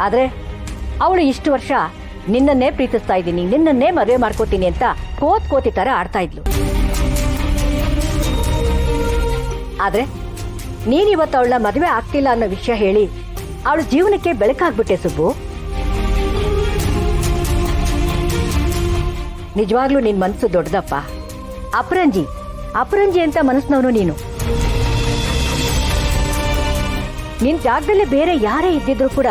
ಆದ್ರೆ ಅವಳು ಇಷ್ಟು ವರ್ಷ ನಿನ್ನನ್ನೇ ಪ್ರೀತಿಸ್ತಾ ಇದ್ದೀನಿ, ನಿನ್ನನ್ನೇ ಮದುವೆ ಮಾಡ್ಕೋತೀನಿ ಅಂತ ಕೋತಿ ತರ ಆಡ್ತಾ ಇದ್ಲು. ಆದ್ರೆ ನೀನಿವತ್ತು ಅವಳನ್ನ ಮದುವೆ ಆಗ್ತಿಲ್ಲ ಅನ್ನೋ ವಿಷಯ ಹೇಳಿ ಅವಳ ಜೀವನಕ್ಕೆ ಬೆಳಕಾಗ್ಬಿಟ್ಟೆ ಸುಬ್ಬು. ನಿಜವಾಗ್ಲೂ ನಿನ್ ಮನಸ್ಸು ದೊಡ್ಡದಪ್ಪ. ಅಪರಂಜಿ ಅಂತ ಮನಸ್ಸಿನವನು ನೀನು. ನಿನ್ ಜಾಗದಲ್ಲಿ ಬೇರೆ ಯಾರೇ ಇದ್ದಿದ್ರು ಕೂಡ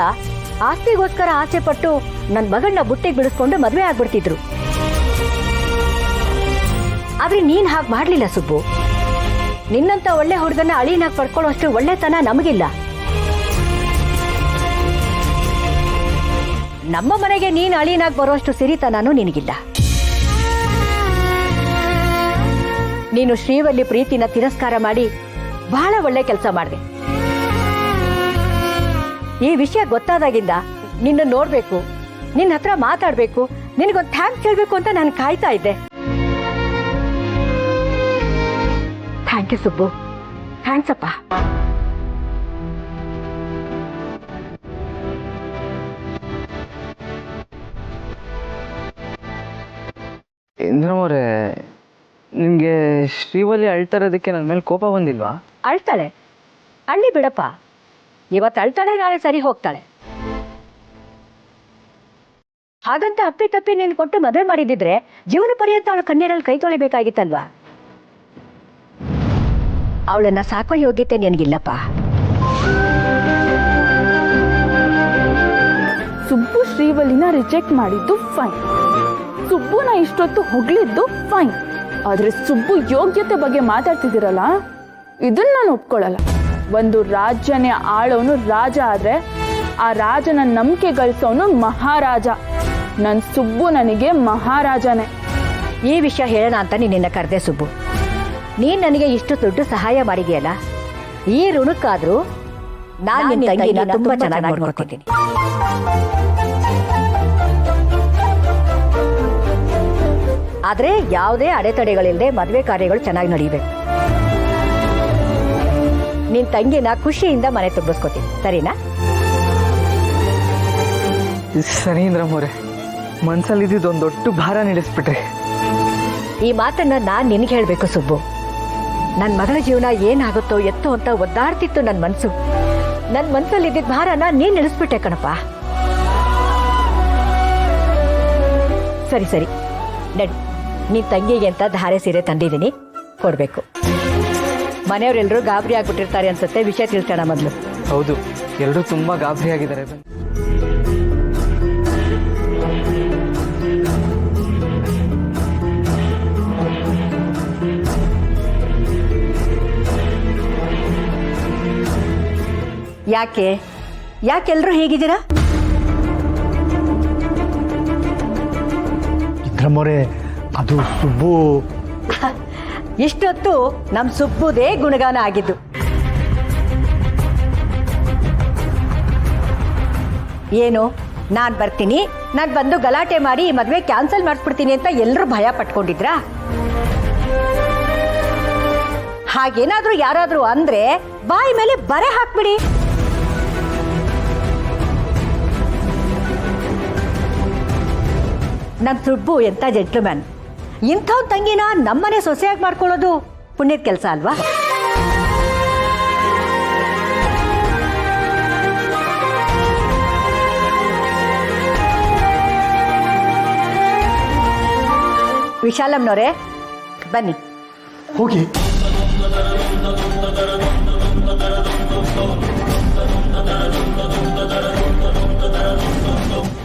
ಆಸ್ತಿಗೋಸ್ಕರ ಆಸೆ ಪಟ್ಟು ನನ್ ಮಗಳನ್ನ ಬುಟ್ಟಿಗೆ ಬಿಡಿಸ್ಕೊಂಡು ಮದುವೆ ಆಗ್ಬಿಡ್ತಿದ್ರು. ಆದ್ರೆ ನೀನ್ ಹಾಗೆ ಮಾಡ್ಲಿಲ್ಲ ಸುಬ್ಬು. ನಿನ್ನಂತ ಒಳ್ಳೆ ಹುಡುಗನ ಅಳಿನಾಗಿ ಪಡ್ಕೊಳ್ಳೋ ಅಷ್ಟು ಒಳ್ಳೆತನ ನಮಗಿಲ್ಲ. ನಮ್ಮ ಮನೆಗೆ ನೀನ್ ಅಳಿನಾಗಿ ಬರೋಷ್ಟು ಸಿರಿತನೂ ನಿನಗಿಲ್ಲ. ನೀನು ಶ್ರೀವಲ್ಲಿ ಪ್ರೀತಿನ ತಿರಸ್ಕಾರ ಮಾಡಿ ಬಹಳ ಒಳ್ಳೆ ಕೆಲಸ ಮಾಡಿದೆ. ಈ ವಿಷಯ ಗೊತ್ತಾದಾಗಿಂದ ನಿನ್ನ ನೋಡ್ಬೇಕು, ನಿನ್ನ ಹತ್ರ ಮಾತಾಡ್ಬೇಕು, ನಿನಗೊಂದು ಥ್ಯಾಂಕ್ಸ್ ಹೇಳ್ಬೇಕು ಅಂತ ನಾನು ಕಾಯ್ತಾ ಇದ್ದೆ. ಥ್ಯಾಂಕ್ ಯು ಸುಬ್ಬು, ಥ್ಯಾಂಕ್ಸ್ ಅಪ್ಪ. ಇಂದ್ರಮವ್ರೆ, ನಿಮಗೆ ಶ್ರೀವಲ್ಲಿ ಅಳ್ತಾ ಇರೋದಕ್ಕೆ ನನ್ನ ಮೇಲೆ ಕೋಪ ಬಂದಿಲ್ವಾ? ಅಳ್ತಾಳೆ, ಅಳ್ಳಿ ಬಿಡಪ್ಪ. ಇವತ್ತು ಅಳ್ತಾಳೆ, ನಾಳೆ ಸರಿ ಹೋಗ್ತಾಳೆ. ಹಾಗಂತ ಅಪ್ಪಿ ನೀನು ಕೊಟ್ಟು ಮದುವೆ ಮಾಡಿದಿದ್ರೆ ಜೀವನ ಪರ್ಯಂತ ಅವಳ ಕಣ್ಣೀರಲ್ಲಿ ಕೈ ತೊಳಿಬೇಕಾಗಿತ್ತಲ್ವಾ? ಅವಳನ್ನ ಸಾಕೋ ಯೋಗ್ಯತೆ ನಿನಗಿಲ್ಲಪ್ಪ. ಸುಬ್ಬು ಶ್ರೀವಲ್ಲಿನ ರಿಜೆಕ್ಟ್ ಮಾಡಿದ್ದು ಫೈನ್, ಸುಬ್ಬುನ ಇಷ್ಟೊತ್ತು ಹೊಗಳಿದ್ದು ಫೈನ್. ಆದ್ರೆ ಸುಬ್ಬು ಯೋಗ್ಯತೆ ಬಗ್ಗೆ ಮಾತಾಡ್ತಿದ್ದೀರಲ್ಲ, ಇದನ್ನ ನಾನು ಒಪ್ಕೊಳ್ಳಲ್ಲ. ಒಂದು ರಾಜ್ಯನೇ ಆಳೋನು ರಾಜ ಆದ್ರೆ ಆ ರಾಜನ ನಂಬಿಕೆ ಗಳಿಸೋನು ಮಹಾರಾಜ. ನನ್ ಸುಬ್ಬು ನನಗೆ ಮಹಾರಾಜನೇ. ಈ ವಿಷಯ ಹೇಳೋಣ ಅಂತ ನಿನ್ನ ಕರೆದೆ ಸುಬ್ಬು. ನೀನ್ ನನಗೆ ಇಷ್ಟು ದೊಡ್ಡ ಸಹಾಯ ಮಾಡಿದೆಯಲ್ಲ, ಈ ಋಣಕ್ಕಾದ್ರೂ ನಾನು ನಿನ್ನ ತಂಗಿನ ತುಂಬಾ ಚೆನ್ನಾಗಿ ನೋಡ್ಕೊತೀನಿ. ಆದ್ರೆ ಯಾವುದೇ ಅಡೆತಡೆಗಳಿಲ್ಲದೆ ಮದುವೆ ಕಾರ್ಯಗಳು ಚೆನ್ನಾಗಿ ನಡೀಬೇಕು. ನಿನ್ ತಂಗಿನ ಖುಷಿಯಿಂದ ಮನೆ ತುಂಬಿಸ್ಕೊತೀನಿ, ಸರಿನಾ? ಸರಿ ಇಂದ್ರಮವ್ರೆ, ಮನ್ಸಲ್ಲಿದ್ದು ಒಂದು ದೊಡ್ಡ ಭಾರ ನಿಲ್ಲಿಸ್ಬಿಟ್ರಿ. ಈ ಮಾತನ್ನ ನಾನ್ ನಿನ್ಗೆ ಹೇಳ್ಬೇಕು ಸುಬ್ಬು. ನನ್ನ ಮಗಳ ಜೀವನ ಏನಾಗುತ್ತೋ ಎತ್ತೋ ಅಂತ ಒದ್ದಾಡ್ತಿತ್ತು ನನ್ನ ಮನ್ಸು. ನನ್ನ ಮನ್ಸಲ್ಲಿದ್ದ ಭಾರನ ನೀನ್ ನಿಲ್ಲಿಸ್ಬಿಟ್ಟೆ ಕಣಪ್ಪ. ಸರಿ ನಡಿ, ನೀನ್ ತಂಗಿಗೆ ಅಂತ ಧಾರೆ ಸೀರೆ ತಂದಿದ್ದೀನಿ, ಕೊಡ್ಬೇಕು. ಮನೆಯವರೆಲ್ಲರೂ ಗಾಬರಿ ಆಗ್ಬಿಟ್ಟಿರ್ತಾರೆ ಅನ್ಸುತ್ತೆ. ವಿಷಯ ತಿಳ್ಸೋಣ ಮೊದಲು. ಹೌದು, ಎಲ್ಲರೂ ತುಂಬಾ ಗಾಬರಿ ಆಗಿದ್ದಾರೆ. ಯಾಕೆಲ್ರೂ ಹೇಗಿದ್ದೀರಾ? ಇಂದ್ರಮವ್ರೆ, ಅದು ಸುಬ್ಬು. ಇಷ್ಟೊತ್ತು ನಮ್ ಸುಬ್ಬುದೇ ಗುಣಗಾನ ಆಗಿದ್ದು. ಏನು, ನಾನ್ ಬರ್ತೀನಿ, ನಾನ್ ಬಂದು ಗಲಾಟೆ ಮಾಡಿ ಈ ಮದ್ವೆ ಕ್ಯಾನ್ಸಲ್ ಮಾಡಿಸ್ಬಿಡ್ತೀನಿ ಅಂತ ಎಲ್ಲರೂ ಭಯ ಪಟ್ಕೊಂಡಿದ್ರಾ? ಹಾಗೇನಾದ್ರೂ ಯಾರಾದ್ರೂ ಅಂದ್ರೆ ಬಾಯಿ ಮೇಲೆ ಬರೆ ಹಾಕ್ಬಿಡಿ. ನನ್ ಸುಬ್ಬು ಎಂತ ಜೆಂಟ್ಲ್ಮ್ಯಾನ್. ಇಂಥವ್ ತಂಗಿನ ನಮ್ಮನೆ ಸೊಸೆಯಾಗಿ ಮಾಡ್ಕೊಳ್ಳೋದು ಪುಣ್ಯದ ಕೆಲಸ ಅಲ್ವಾ? ವಿಶಾಲಮ್ನವರೇ, ಬನ್ನಿ. ಹೋಗಿ.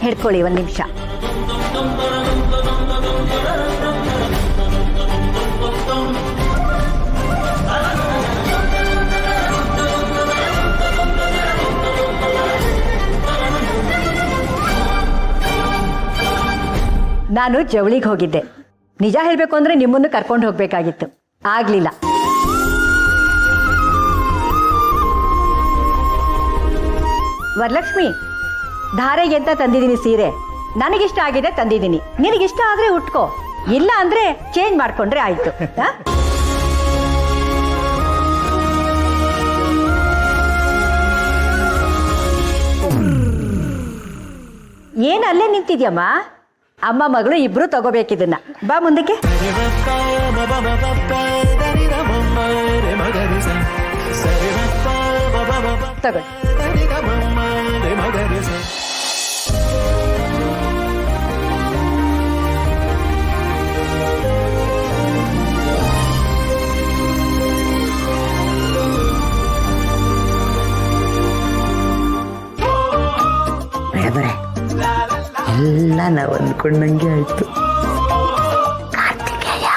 ಹಿಡ್ಕೊಳ್ಳಿ ಒಂದು ನಿಮಿಷ. ನಾನು ಜವಳಿಗೆ ಹೋಗಿದ್ದೆ. ನಿಜ ಹೇಳ್ಬೇಕು ಅಂದ್ರೆ ನಿಮ್ಮನ್ನು ಕರ್ಕೊಂಡು ಹೋಗ್ಬೇಕಾಗಿತ್ತು, ಆಗ್ಲಿಲ್ಲ. ವರಲಕ್ಷ್ಮಿ, ಧಾರೆಗೆ ಅಂತ ತಂದಿದ್ದೀನಿ ಸೀರೆ. ನನಗಿಷ್ಟ ಆಗಿದೆ ತಂದಿದ್ದೀನಿ, ನಿನಗಿಷ್ಟ ಆದ್ರೆ ಉಟ್ಕೋ, ಇಲ್ಲ ಅಂದ್ರೆ ಚೇಂಜ್ ಮಾಡ್ಕೊಂಡ್ರೆ ಆಯ್ತು. ಅಲ್ಲೇ ನಿಂತಿದ್ಯಮ್ಮ? ಅಮ್ಮ ಮಗಳು ಇಬ್ರು ತಗೋಬೇಕಿದನ್ನ. ಬಾ ಮುಂದಕ್ಕೆ. ತಗೊಳ್ಳಿ. ಮೇಡಮರೇ, ಎಲ್ಲ ನಾವು ಅಂದ್ಕೊಂಡಂಗೆ ಆಯ್ತು. ಕಾರ್ತಿಕೇಯ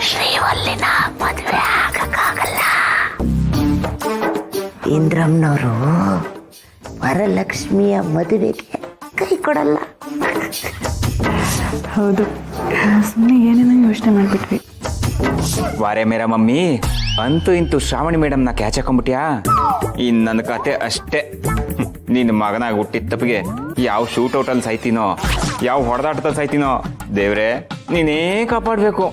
ಶ್ರೀವಲ್ಲಿನ ಮದುವೆ ಆಗಕ್ಕಾಗಲ್ಲ. ಇಂದ್ರಮ್ಮನವರು ವರಲಕ್ಷ್ಮಿಯ ಮದುವೆಗೆ ಕೈ ಕೊಡಲ್ಲ. ಹೌದು, ಸುಮ್ಮನೆ ಏನೇನೋ ಯೋಚನೆ ಮಾಡಿಬಿಟ್ವಿ. ವಾರೆ ಮೇರ ಮಮ್ಮಿ, ಅಂತೂ ಇಂತೂ ಶ್ರಾವಣಿ ಮೇಡಮ್ನ ಕ್ಯಾಚ್ ಹಾಕೊಂಡ್ಬಿಟ್ಯಾ? ಇನ್ನು ನನ್ನ ಕತೆ ಅಷ್ಟೇ. ನಿನ್ನ ಮಗನಾಗ ಹುಟ್ಟಿದ ತಪ್ಪಿಗೆ ಯಾವ ಶೂಟೌಟಲ್ಲಿ ಸಾಯ್ತೀನೋ, ಯಾವ ಹೊಡೆದಾಟದಲ್ಲಿ ಸಾಯ್ತೀನೋ, ದೇವ್ರೆ ನೀನೇ ಕಾಪಾಡಬೇಕು.